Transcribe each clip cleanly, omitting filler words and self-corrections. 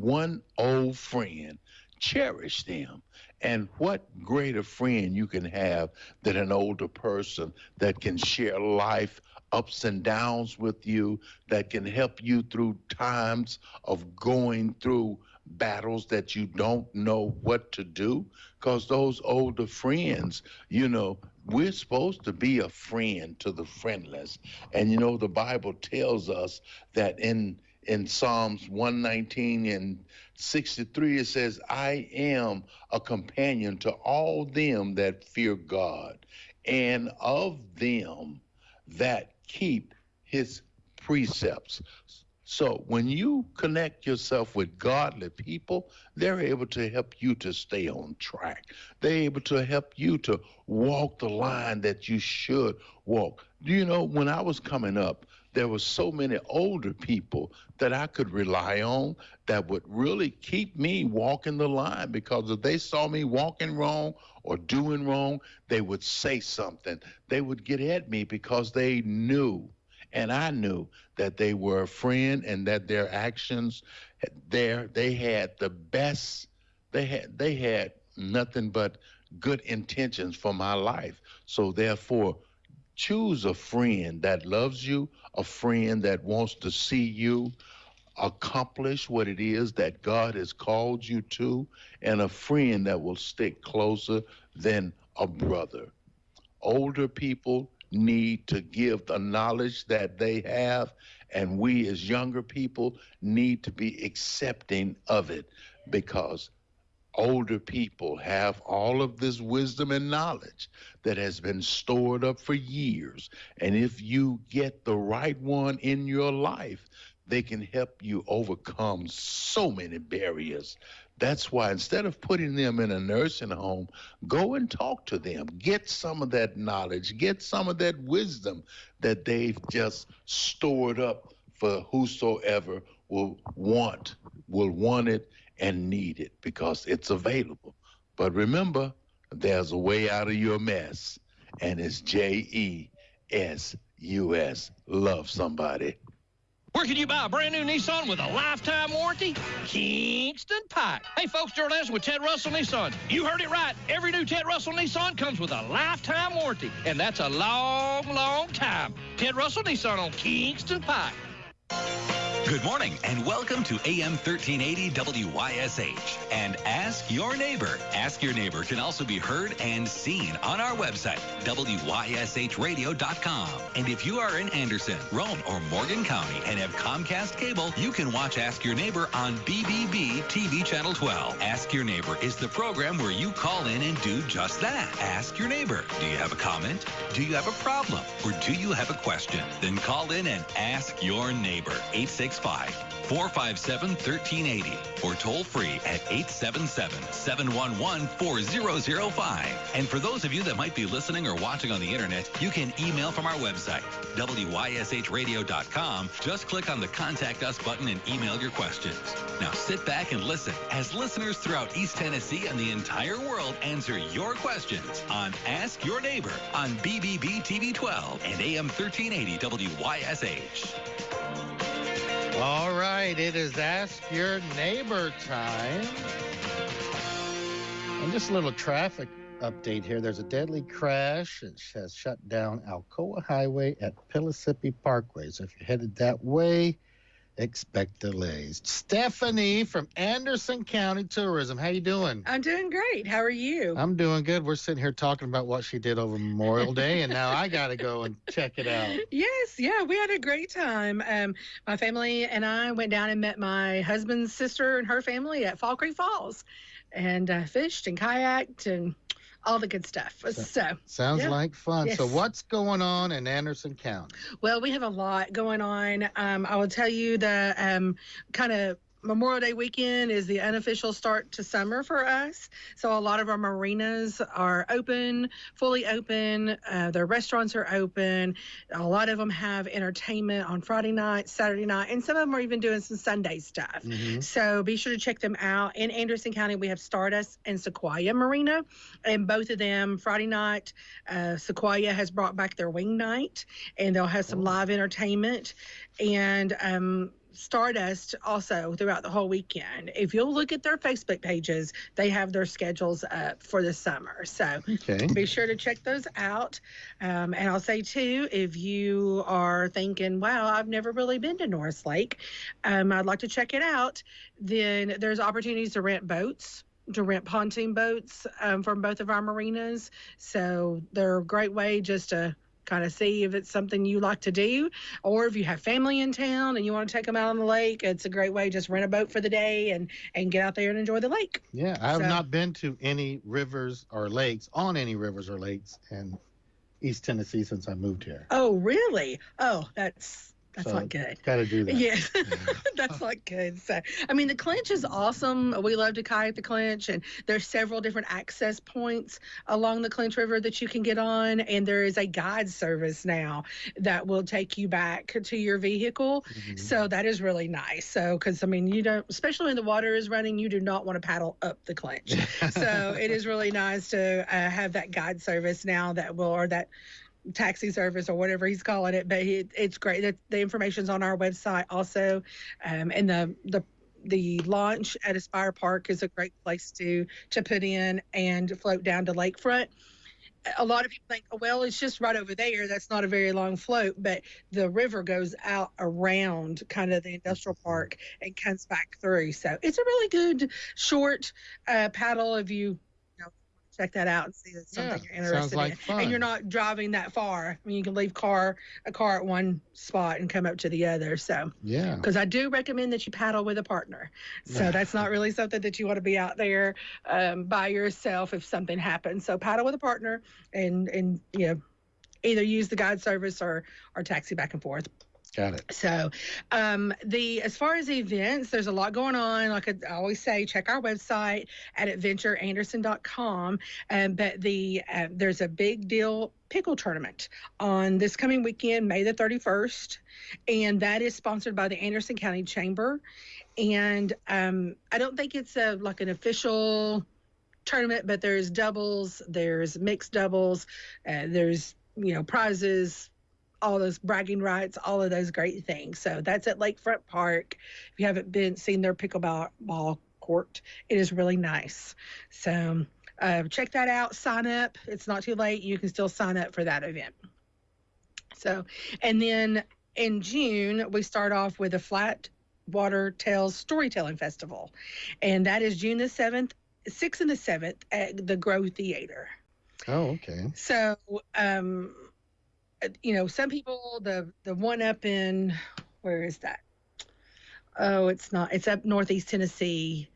one old friend. Cherish them. And what greater friend you can have than an older person that can share life ups and downs with you, that can help you through times of going through battles that you don't know what to do? Because those older friends, we're supposed to be a friend to the friendless. And the Bible tells us that in Psalms 119 and 63, it says, I am a companion to all them that fear God, and of them that keep his precepts. So when you connect yourself with godly people, they're able to help you to stay on track. They're able to help you to walk the line that you should walk. When I was coming up, there were so many older people that I could rely on that would really keep me walking the line, because if they saw me walking wrong or doing wrong, they would say something. They would get at me because they knew, and I knew, that they were a friend and that their actions they had the best, they had nothing but good intentions for my life. So therefore, choose a friend that loves you, a friend that wants to see you accomplish what it is that God has called you to, and a friend that will stick closer than a brother. Older people need to give the knowledge that they have, and we as younger people need to be accepting of it, because older people have all of this wisdom and knowledge that has been stored up for years. And if you get the right one in your life, they can help you overcome so many barriers. That's why instead of putting them in a nursing home, go and talk to them. Get some of that knowledge. Get some of that wisdom that they've just stored up for whosoever will want it and need it, because it's available. But remember, there's a way out of your mess, and it's JESUS. Love somebody. Where can you buy a brand new Nissan with a lifetime warranty? Kingston Pike. Hey folks, Gerald Anderson with Ted Russell Nissan. You heard it right. Every new Ted Russell Nissan comes with a lifetime warranty, and that's a long, long time. Ted Russell Nissan on Kingston Pike. Good morning and welcome to AM 1380 WYSH and Ask Your Neighbor. Ask Your Neighbor can also be heard and seen on our website, WYSHradio.com. And if you are in Anderson, Roane, or Morgan County and have Comcast cable, you can watch Ask Your Neighbor on BBB TV Channel 12. Ask Your Neighbor is the program where you call in and do just that. Ask Your Neighbor. Do you have a comment? Do you have a problem? Or do you have a question? Then call in and ask your neighbor. 865-457-1380 or toll free at 877-711-4005. And for those of you that might be listening or watching on the internet, you can email from our website, WYSHradio.com. Just click on the Contact Us button and email your questions. Now sit back and listen as listeners throughout East Tennessee and the entire world answer your questions on Ask Your Neighbor on BBB TV 12 and AM 1380 WYSH. All right, it is Ask Your Neighbor time. And just a little traffic update here. There's a deadly crash. It has shut down Alcoa Highway at Pellissippi Parkway. So if you're headed that way, expect delays. Stephanie from Anderson County Tourism. How you doing? I'm doing great. How are you? I'm doing good. We're sitting here talking about what she did over Memorial Day, and now I got to go and check it out. Yes, yeah, we had a great time. My family and I went down and met my husband's sister and her family at Fall Creek Falls, and fished and kayaked and all the good stuff. Sounds like fun. Yes. So what's going on in Anderson County? Well, we have a lot going on. I will tell you the kind of Memorial Day weekend is the unofficial start to summer for us. So a lot of our marinas are open, fully open. Their restaurants are open. A lot of them have entertainment on Friday night, Saturday night, and some of them are even doing some Sunday stuff. Mm-hmm. So be sure to check them out. In Anderson County, we have Stardust and Sequoia Marina, and both of them Friday night, Sequoia has brought back their wing night, and they'll have some live entertainment. And Stardust also throughout the whole weekend. If you'll look at their Facebook pages, they have their schedules up for the summer. So be sure to check those out. And I'll say, too, if you are thinking, wow, I've never really been to Norris Lake, I'd like to check it out, then there's opportunities to rent boats, to rent pontoon boats from both of our marinas. So they're a great way just to kind of see if it's something you like to do, or if you have family in town and you want to take them out on the lake, it's a great way. Just rent a boat for the day and get out there and enjoy the lake. Yeah, I have not been to any rivers or lakes, in East Tennessee since I moved here. Oh, really? Oh, that's not good. Got to do that. Yes, that's not good. So, I mean, the Clinch is awesome. We love to kayak the Clinch, and there's several different access points along the Clinch River that you can get on, and there is a guide service now that will take you back to your vehicle. Mm-hmm. So that is really nice. So, because, I mean, you don't, especially when the water is running, you do not want to paddle up the Clinch. So it is really nice to have that guide service now or that taxi service or whatever he's calling it, but it's great. The information's on our website also, and the launch at Aspire Park is a great place to put in and float down to lakefront. A lot of people think, oh, well, it's just right over there. That's not a very long float, but the river goes out around kind of the industrial park and comes back through. So it's a really good short paddle if you check that out and see if it's something you're interested in. Fun. And you're not driving that far. I mean, you can leave a car at one spot and come up to the other. So, yeah. Because I do recommend that you paddle with a partner. So that's not really something that you want to be out there by yourself if something happens. So paddle with a partner and either use the guide service or taxi back and forth. Got it. So as far as events, there's a lot going on. Like I always say, check our website at adventureanderson.com. But there's a big deal pickle tournament on this coming weekend, May the 31st. And that is sponsored by the Anderson County Chamber. And I don't think it's an official tournament, but there's doubles, there's mixed doubles, there's, prizes, all those bragging rights, all of those great things. So that's at Lakefront Park. If you haven't seen their pickleball court, it is really nice. So check that out. Sign up. It's not too late. You can still sign up for that event. So, and then in June, we start off with a Flat Water Tales Storytelling Festival. And that is June the 6th and the 7th at the Grow Theater. Oh, okay. So, some people, the one up in, where is that? Oh, it's up Northeast Tennessee.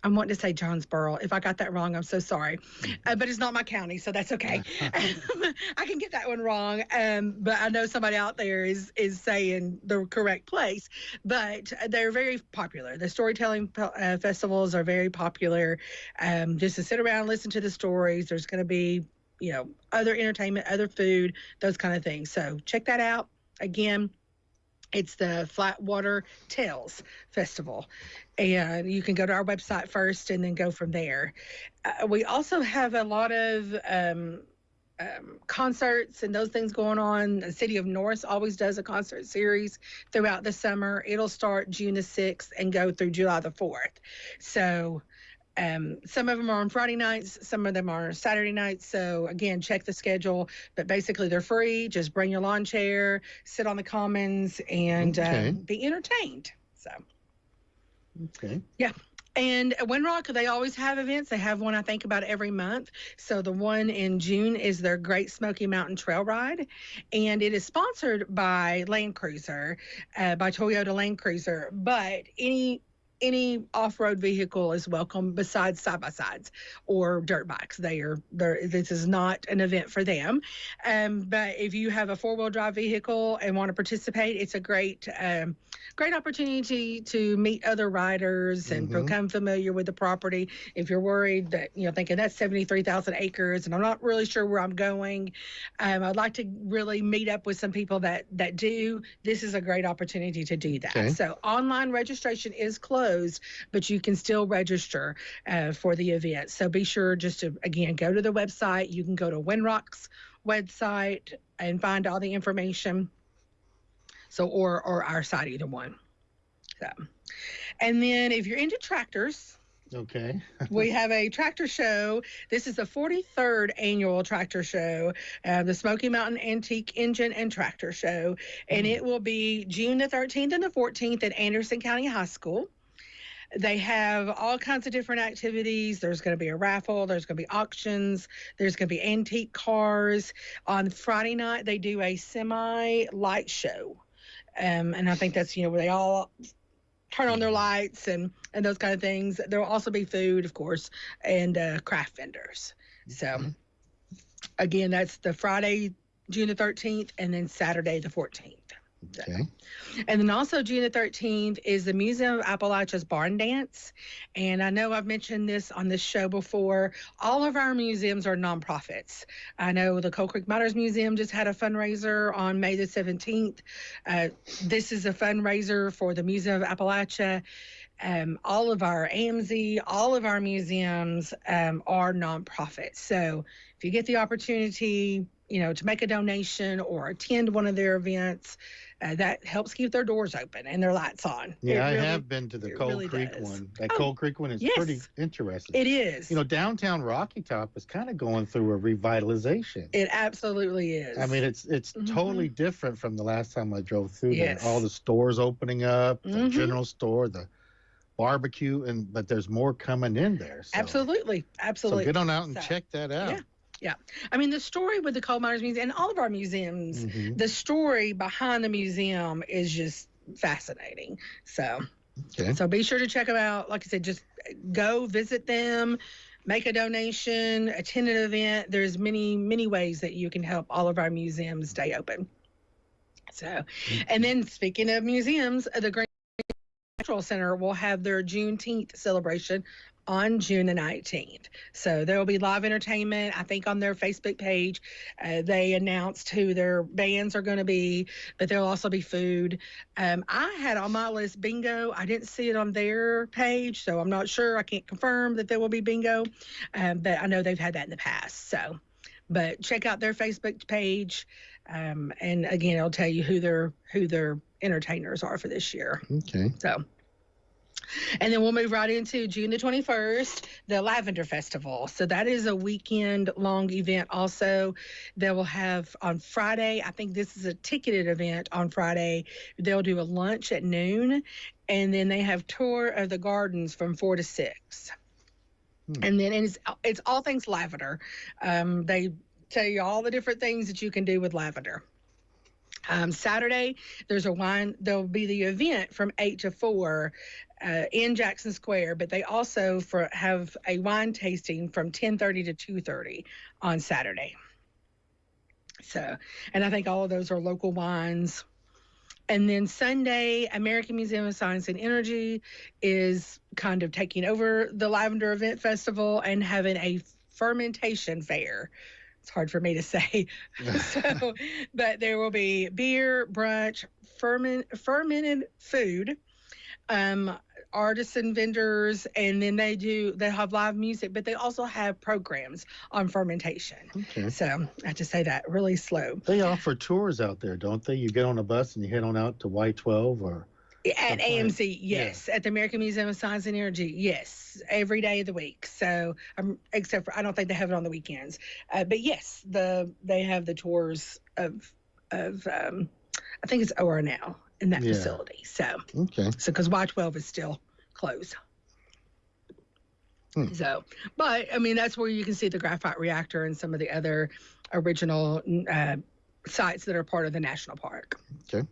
I want to say Jonesboro. If I got that wrong, I'm so sorry. But it's not my county, so that's okay. I can get that one wrong. But I know somebody out there is saying the correct place. But they're very popular. The storytelling festivals are very popular. Just to sit around and listen to the stories. There's going to be other entertainment, other food, those kind of things. So check that out. Again, it's the Flat Water Tales Festival. And you can go to our website first and then go from there. We also have a lot of concerts and those things going on. The City of Norris always does a concert series throughout the summer. It'll start June the 6th and go through July the 4th. So some of them are on Friday nights, some of them are on Saturday nights. So again, check the schedule, but basically they're free. Just bring your lawn chair, sit on the commons, and be entertained. So, yeah. And at Windrock, they always have events. They have one, I think, about every month. So the one in June is their Great Smoky Mountain Trail Ride. And it is sponsored by Land Cruiser, by Toyota Land Cruiser. But any off-road vehicle is welcome besides side-by-sides or dirt bikes. This is not an event for them. But if you have a four-wheel drive vehicle and want to participate, it's a great opportunity to meet other riders and become familiar with the property. If you're worried that, thinking that's 73,000 acres and I'm not really sure where I'm going, I'd like to really meet up with some people that do. This is a great opportunity to do that. Okay. So online registration is closed, but you can still register for the event. So be sure just to, again, go to the website. You can go to Windrock's website and find all the information. So, or our site, either one. So, and then if you're into tractors, Okay. we have a tractor show. This is the 43rd annual tractor show, the Smoky Mountain Antique Engine and Tractor Show. And it will be June the 13th and the 14th at Anderson County High School. They have all kinds of different activities. There's going to be a raffle. There's going to be auctions. There's going to be antique cars. On Friday night, they do a semi-light show. And I think that's, where they all turn on their lights and those kind of things. There will also be food, of course, and craft vendors. So, again, that's the Friday, June the 13th, and then Saturday the 14th. Okay. And then also June the 13th is the Museum of Appalachia's Barn Dance. And I know I've mentioned this on this show before. All of our museums are nonprofits. I know the Coal Creek Miners Museum just had a fundraiser on May the 17th. This is a fundraiser for the Museum of Appalachia. All of our AMZ, all of our museums are nonprofits. So if you get the opportunity, to make a donation or attend one of their events, that helps keep their doors open and their lights on. Yeah, I have been to the Coal Creek one. That Coal Creek one is pretty interesting. It is. Downtown Rocky Top is kind of going through a revitalization. It absolutely is. I mean, it's totally different from the last time I drove through there. Yes. All the stores opening up, the general store, the barbecue, but there's more coming in there. So. Absolutely. So get on out and check that out. Yeah. I mean, the story with the Coal Miners Museum and all of our museums, the story behind the museum is just fascinating. So, so be sure to check them out. Like I said, just go visit them, make a donation, attend an event. There's many, many ways that you can help all of our museums stay open. So, and then speaking of museums, the Green Cultural Center will have their Juneteenth celebration on June the 19th. So there will be live entertainment. I think on their Facebook page, they announced who their bands are going to be, but there'll also be food. I had on my list bingo. I didn't see it on their page, so I'm not sure. I can't confirm that there will be bingo, but I know they've had that in the past. So, but check out their Facebook page, and again, it'll tell you who their entertainers are for this year. Okay. So. And then we'll move right into June the 21st, the Lavender Festival. So that is a weekend-long event also. They will have on Friday, I think this is a ticketed event on Friday. They'll do a lunch at noon, and then they have tour of the gardens from 4 to 6. And then it's all things lavender. They tell you all the different things that you can do with lavender. Saturday, there'll be the event from 8 to 4 in Jackson Square, but they also have a wine tasting from 10:30 to 2:30 on Saturday. So, and I think all of those are local wines. And then Sunday, American Museum of Science and Energy is kind of taking over the Lavender Event Festival and having a fermentation fair. It's hard for me to say. So, but there will be beer, brunch, fermented food, artisan vendors, and then they have live music, but they also have programs on fermentation. Okay. So I have to say that really slow. They offer tours out there, don't they? You get on a bus and you head on out to Y12 or... At AMC, yes. Yeah. At the American Museum of Science and Energy, yes. Every day of the week. So, except for I don't think they have it on the weekends. But yes, they have the tours of I think it's OR now in that facility. So, because Y12 is still closed. So, but I mean that's where you can see the graphite reactor and some of the other original sites that are part of the national park. Okay.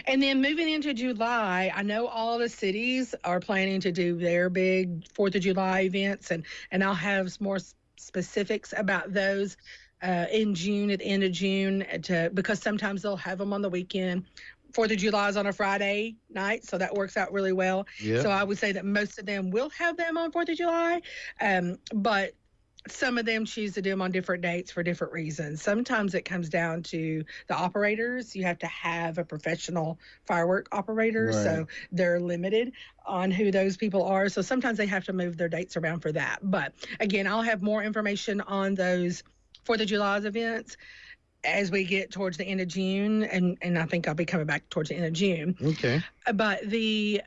And then moving into July, I know all the cities are planning to do their big 4th of July events, and I'll have some more specifics about those in June, at the end of June, because sometimes they'll have them on the weekend. 4th of July is on a Friday night, so that works out really well. Yep. So I would say that most of them will have them on 4th of July, but some of them choose to do them on different dates for different reasons. Sometimes it comes down to the operators. You have to have a professional firework operator, so they're limited on who those people are. So sometimes they have to move their dates around for that. But again, I'll have more information on those 4th of July events as we get towards the end of June, and I think I'll be coming back towards the end of June. Okay. But the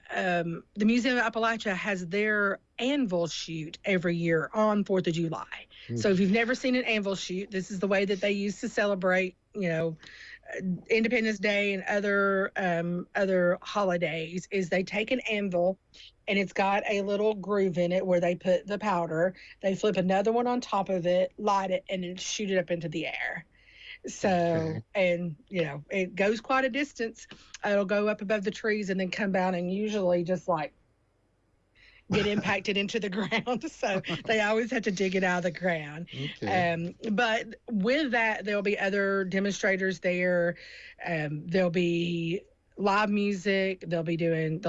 Museum of Appalachia has their anvil shoot every year on 4th of July. So if you've never seen an anvil shoot, this is the way that they used to celebrate, Independence Day and other holidays, is they take an anvil and it's got a little groove in it where they put the powder. They flip another one on top of it, light it, and then shoot it up into the air. So, and, it goes quite a distance. It'll go up above the trees and then come down and usually just like get impacted into the ground. So they always have to dig it out of the ground. Okay. But with that, there'll be other demonstrators there. There'll be live music. They'll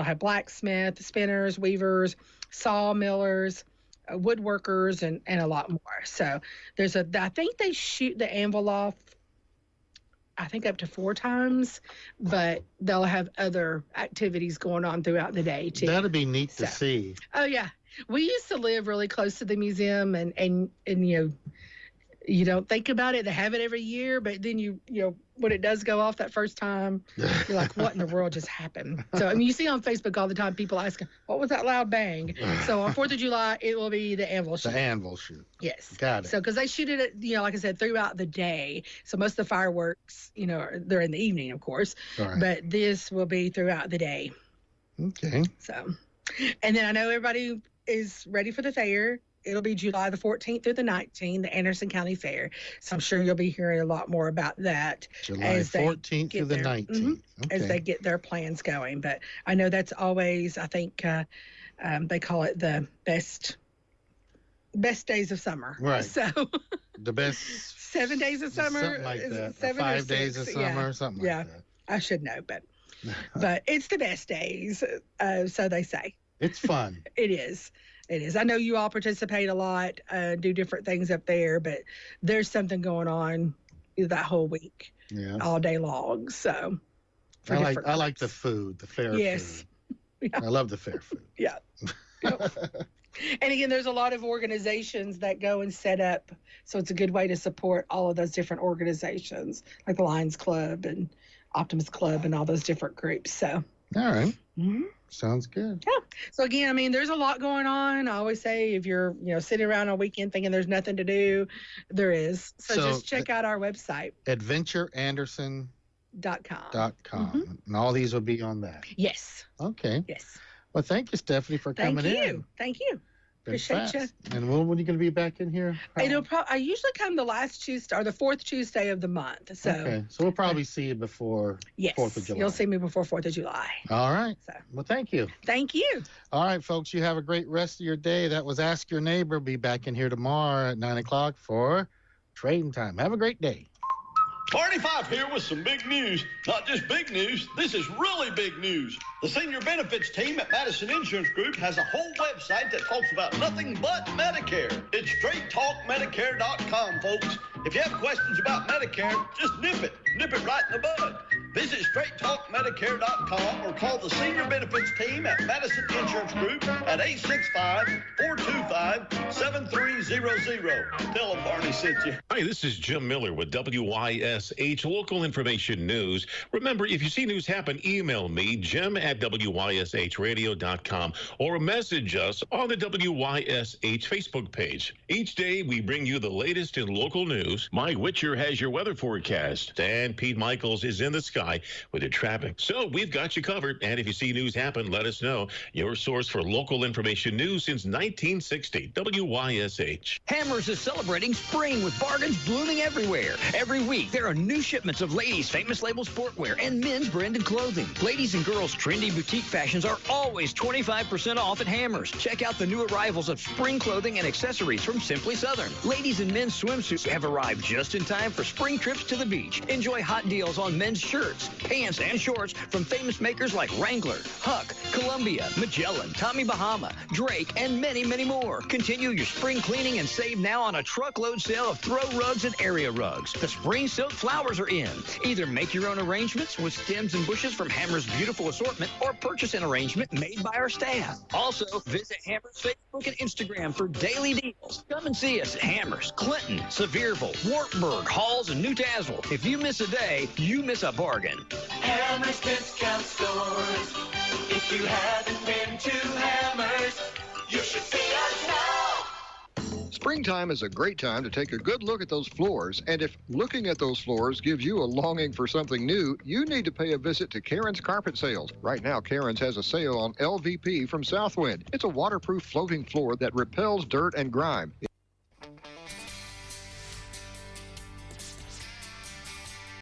have blacksmith, spinners, weavers, sawmillers, woodworkers, and a lot more. So I think they shoot the anvil off, I think up to 4 times, but they'll have other activities going on throughout the day too. That'd be neat to see. Oh yeah. We used to live really close to the museum, and you don't think about it. They have it every year, but then you when it does go off that first time, you're like, what in the world just happened? So you see on Facebook all the time people asking, what was that loud bang? So on 4th of July, it will be the anvil shoot. The anvil shoot. Yes. Got it. So because they shoot it, like I said, throughout the day. So most of the fireworks, they're in the evening, of course. Right. But this will be throughout the day. Okay. So, and then I know everybody is ready for the fair. It'll be July the 14th through the 19th, the Anderson County Fair. So I'm sure you'll be hearing a lot more about that. July 14th through the 19th. Okay. As they get their plans going. But I know that's always, I think, they call it the best days of summer. Right. So the best 7 days of summer. Something like that. 7 5 or 6 days of summer, something like that. I should know, but it's the best days, so they say. It's fun. It is. It is. I know you all participate a lot, do different things up there, but there's something going on that whole week, all day long. So, I like the food, the fair food. Yes. Yeah. I love the fair food. Yeah. And again, there's a lot of organizations that go and set up, so it's a good way to support all of those different organizations, like the Lions Club and Optimus Club and all those different groups. So. All right. Mm-hmm. Sounds good. Yeah. So again, there's a lot going on. I always say if you're, sitting around on a weekend thinking there's nothing to do, there is. So just check out our website. AdventureAnderson.com. Mm-hmm. And all these will be on that. Yes. Okay. Yes. Well, thank you, Stephanie, for coming in. Thank you. Appreciate you. And when are you going to be back in here? I usually come the last Tuesday or the 4th Tuesday of the month. So okay. So we'll probably see you before 4th of July. You'll see me before 4th of July. All right. So. Well, thank you. Thank you. All right, folks. You have a great rest of your day. That was Ask Your Neighbor. Be back in here tomorrow at 9 o'clock for Trading Time. Have a great day. Barney Fife here with some big news. Not just big news, this is really big news. The senior benefits team at Madison Insurance Group has a whole website that talks about nothing but Medicare. It's straighttalkmedicare.com, folks. If you have questions about Medicare, just nip it right in the bud. Visit straighttalkmedicare.com or call the senior benefits team at Madison Insurance Group at 865-425-7300. Tell them Barney sent you. Hi, this is Jim Miller with WYSH Local Information News. Remember, if you see news happen, email me, Jim at WYSHradio.com, or message us on the WYSH Facebook page. Each day, we bring you the latest in local news. Mike Witcher has your weather forecast, and Pete Michaels is in the sky with the traffic. So we've got you covered, and if you see news happen, let us know. Your source for local information news since 1960, WYSH. Hammers is celebrating spring with bargains blooming everywhere. Every week, there are new shipments of ladies' famous label sportwear and men's branded clothing. Ladies and girls' trendy boutique fashions are always 25% off at Hammers. Check out the new arrivals of spring clothing and accessories from Simply Southern. Ladies and men's swimsuits have arrived just in time for spring trips to the beach. Enjoy hot deals on men's shirts, shirts, pants, and shorts from famous makers like Wrangler, Huck, Columbia, Magellan, Tommy Bahama, Drake, and many, many more. Continue your spring cleaning and save now on a truckload sale of throw rugs and area rugs. The spring silk flowers are in. Either make your own arrangements with stems and bushes from Hammer's beautiful assortment or purchase an arrangement made by our staff. Also, visit Hammer's Facebook and Instagram for daily deals. Come and see us at Hammer's, Clinton, Sevierville, Wartburg, Halls, and New Tazewell. If you miss a day, you miss a bargain. Hammer's Discount Stores. If you haven't been to Hammer's, you should see us now. Springtime is a great time to take a good look at those floors, and if looking at those floors gives you a longing for something new, you need to pay a visit to Karen's Carpet Sales. Right now, Karen's has a sale on LVP from Southwind. It's a waterproof floating floor that repels dirt and grime.